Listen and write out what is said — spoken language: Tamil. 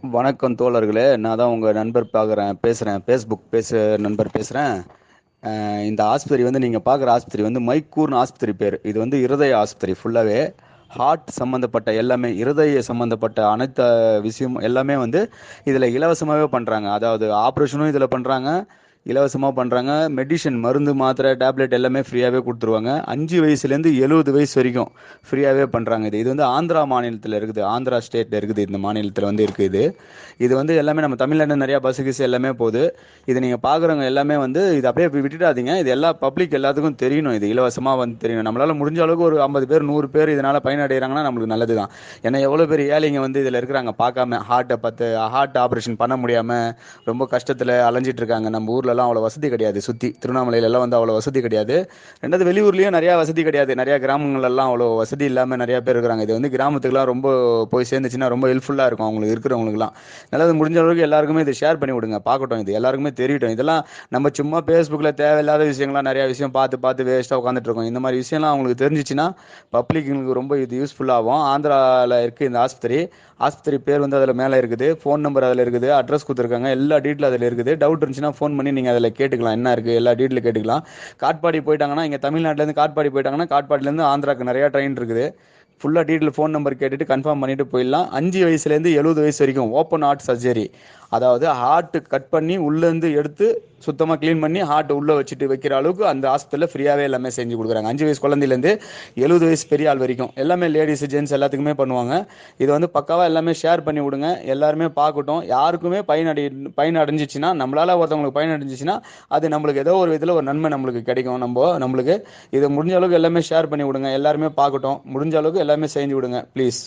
வணக்கம் தோழர்களே. நான் தான் உங்கள் நண்பர் பேசுகிறேன். ஃபேஸ்புக் நண்பர் பேசுகிறேன். இந்த ஆஸ்பத்திரி வந்து நீங்கள் பார்க்குற ஆஸ்பத்திரி வந்து மைக்கூர்னு ஆஸ்பத்திரி பேர். இது வந்து இருதய ஆஸ்பத்திரி. ஃபுல்லாகவே ஹார்ட் சம்மந்தப்பட்ட எல்லாமே, இருதய சம்மந்தப்பட்ட அனைத்து விஷயம் எல்லாமே வந்து இதில் இலவசமாகவே பண்ணுறாங்க. அதாவது ஆப்ரேஷனும் இதில் பண்ணுறாங்க, இலவசமாக பண்ணுறாங்க. மெடிசன், மருந்து, மாத்திரை, டேப்லெட் எல்லாமே ஃப்ரீயாகவே கொடுத்துருவாங்க. 5 வயசுலேருந்து 70 வயசு வரைக்கும் ஃப்ரீயாகவே பண்ணுறாங்க. இது வந்து ஆந்திரா மாநிலத்தில் இருக்குது, ஆந்திரா ஸ்டேட்டில் இருக்குது. இந்த மாநிலத்தில் வந்து இருக்குது இது வந்து எல்லாமே நம்ம தமிழ்நாடு நிறையா பஸ் கிஸ் எல்லாமே போகுது. இது நீங்கள் பார்க்குறவங்க எல்லாமே வந்து இது அப்படியே விட்டுடாதீங்க. இது எல்லா பப்ளிக் எல்லாத்துக்கும் தெரியணும். இது இலவசமாக வந்து தெரியணும். நம்மளால் முடிஞ்ச அளவுக்கு ஒரு 50 பேர் 100 பேர் இதனால் பயனடைகிறாங்கன்னா நம்மளுக்கு நல்லது தான். ஏன்னா எவ்வளோ பேர் ஏழைங்க வந்து இதில் இருக்கிறாங்க பார்க்காம, ஹார்ட் ஆப்ரேஷன் பண்ண முடியாமல் ரொம்ப கஷ்டத்தில் அலைஞ்சிட்டு இருக்காங்க. நம்ம ஊர்லலாம் அவ்வளோ வசதி கிடையாது. சுற்றி திருவண்ணாமலையிலலாம் வந்து அவ்வளோ வசதி கிடையாது. ரெண்டாவது வெளியூர்லேயும் நிறையா வசதி கிடையாது. நிறையா கிராமங்கள்லாம் அவ்வளோ வசதி இல்லாமல் நிறையா பேர் இருக்கிறாங்க. இது வந்து கிராமத்துக்குலாம் ரொம்ப போய் சேர்ந்துச்சுன்னா ரொம்ப ஹெல்ப்ஃபுல்லாக இருக்கும் அவங்களுக்கு, இருக்கிறவங்களுக்குலாம். நல்லது, முடிஞ்ச அளவுக்கு எல்லாருக்குமே இதை ஷேர் பண்ணி விடுங்க. பார்க்கட்டும், இது எல்லாருக்குமே தெரியட்டும். இதெல்லாம் நம்ம சும்மா ஃபேஸ்புக்கில் தேவையில்லாத விஷயங்கள்லாம் நிறையா விஷயம் பார்த்து பார்த்து வேஸ்ட்டாக உட்காந்துட்டு இருக்கோம். இந்த மாதிரி விஷயம்லாம் அவங்களுக்கு தெரிஞ்சிச்சுன்னா பப்ளிக்கு ரொம்ப இது யூஸ்ஃபுல்லாகும். ஆந்திராவில் இருக்குது இந்த ஆஸ்பத்திரி பேர் வந்து அதில் மேலே இருக்குது, ஃபோன் நம்பர் அதில் இருக்குது, அட்ரஸ் கொடுத்துருக்காங்க, எல்லா டீட்டெயில் அதில் இருக்குது. டவுட் இருந்துச்சுன்னா ஃபோன் பண்ணி நீங்கள் அதில் கேட்டுக்கலாம், என்ன இருக்குது எல்லா டீட்டெயில் கேட்டுக்கலாம். காட்பாடி போயிட்டாங்கன்னா, இங்கே தமிழ்நாட்டிலேருந்து காட்பாடி போயிட்டாங்கன்னா காட்பாடிலேருந்து ஆந்திராவுக்கு நிறையா ட்ரெயின் இருக்குது. ஃபுல்லாக டீட்டெயில் ஃபோன் நம்பர் கேட்டுட்டு கன்ஃபார்ம் பண்ணிட்டு போயிடலாம். 5 வயசுலேருந்து 70 வயசு வரைக்கும் ஓப்பன் ஹார்ட் சர்ஜரி. அதாவது ஹார்ட் கட் பண்ணி உள்ளேருந்து எடுத்து சுத்தமாக க்ளீன் பண்ணி ஹார்ட் உள்ளே வச்சுட்டு வைக்கிற அளவுக்கு அந்த ஹாஸ்பிட்டலில் ஃப்ரீயாகவே எல்லாமே செஞ்சு கொடுக்குறாங்க. 5 வயசு குழந்தையிலேருந்து 70 வயசு பெரிய ஆள் வரைக்கும் எல்லாமே, லேடிஸ் ஜென்ட்ஸ் எல்லாத்துக்குமே பண்ணுவாங்க. இது வந்து பக்காவாக எல்லாமே ஷேர் பண்ணி விடுங்க, எல்லாருமே பார்க்கட்டும். யாருக்குமே பயன் அடைஞ்சிச்சுன்னா, நம்மளால் ஒருத்தவங்களுக்கு பயன் அடைஞ்சிச்சுன்னா அது நம்மளுக்கு ஏதோ ஒரு இதில் ஒரு நன்மை நம்மளுக்கு கிடைக்கும். நம்மளுக்கு இதை முடிஞ்ச அளவுக்கு எல்லாமே ஷேர் பண்ணி விடுங்க, எல்லாருமே பார்க்கட்டும். முடிஞ்ச அளவுக்கு எல்லாமே செஞ்சு விடுங்க ப்ளீஸ்.